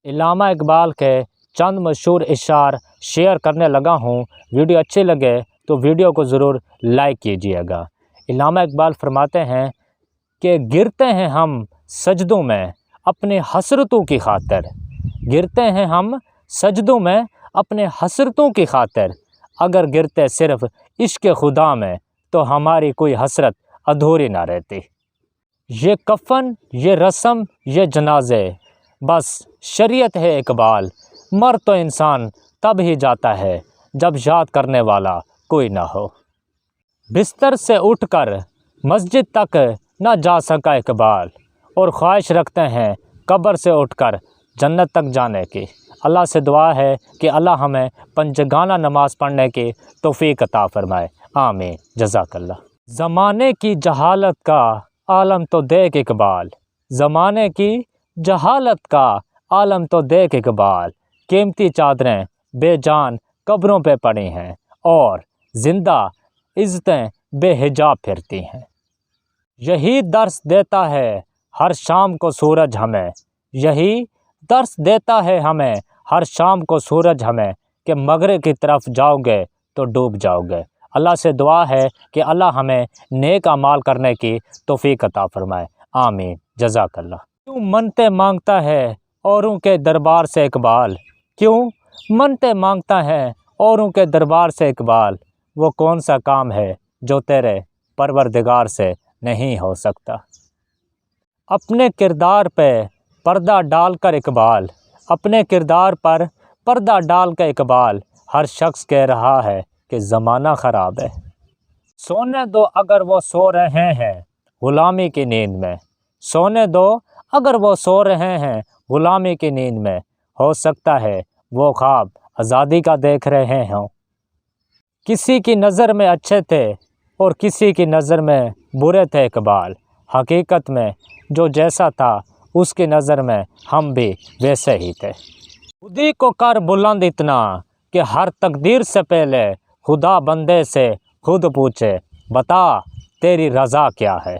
علامہ اقبال کے چند مشہور اشعار شیئر کرنے لگا ہوں۔ ویڈیو اچھے لگے تو ویڈیو کو ضرور لائک کیجیے گا۔ علامہ اقبال فرماتے ہیں کہ گرتے ہیں ہم سجدوں میں اپنے حسرتوں کی خاطر، گرتے ہیں ہم سجدوں میں اپنے حسرتوں کی خاطر، اگر گرتے صرف عشق خدا میں تو ہماری کوئی حسرت ادھوری نہ رہتی۔ یہ کفن، یہ رسم، یہ جنازے، بس شریعت ہے اقبال، مر تو انسان تب ہی جاتا ہے جب یاد کرنے والا کوئی نہ ہو۔ بستر سے اٹھ کر مسجد تک نہ جا سکا اقبال، اور خواہش رکھتے ہیں قبر سے اٹھ کر جنت تک جانے کی۔ اللہ سے دعا ہے کہ اللہ ہمیں پنجگانہ نماز پڑھنے کی توفیق عطا فرمائے، آمین، جزاک اللہ۔ زمانے کی جہالت کا عالم تو دیکھ اقبال، زمانے کی جہالت کا عالم تو دیکھ اقبال، قیمتی چادریں بے جان قبروں پہ پڑی ہیں، اور زندہ عزتیں بے حجاب پھرتی ہیں۔ یہی درس دیتا ہے ہر شام کو سورج ہمیں، یہی درس دیتا ہے ہمیں ہر شام کو سورج ہمیں، کہ مغرب کی طرف جاؤ گے تو ڈوب جاؤ گے۔ اللہ سے دعا ہے کہ اللہ ہمیں نیک اعمال کرنے کی توفیق عطا فرمائے، آمین، جزاک اللہ۔ کیوں منتیں مانگتا ہے اوروں کے دربار سے اقبال، کیوں منتیں مانگتا ہے اوروں کے دربار سے اقبال، وہ کون سا کام ہے جو تیرے پروردگار سے نہیں ہو سکتا۔ اپنے کردار پہ پردہ ڈال کر اقبال، اپنے کردار پر پردہ ڈال کر اقبال، ہر شخص کہہ رہا ہے کہ زمانہ خراب ہے۔ سونے دو اگر وہ سو رہے ہیں غلامی کی نیند میں، سونے دو اگر وہ سو رہے ہیں غلامی کی نیند میں، ہو سکتا ہے وہ خواب آزادی کا دیکھ رہے ہوں۔ کسی کی نظر میں اچھے تھے اور کسی کی نظر میں برے تھے اقبال، حقیقت میں جو جیسا تھا اس کی نظر میں ہم بھی ویسے ہی تھے۔ خودی کو کر بلند اتنا کہ ہر تقدیر سے پہلے خدا بندے سے خود پوچھے، بتا تیری رضا کیا ہے۔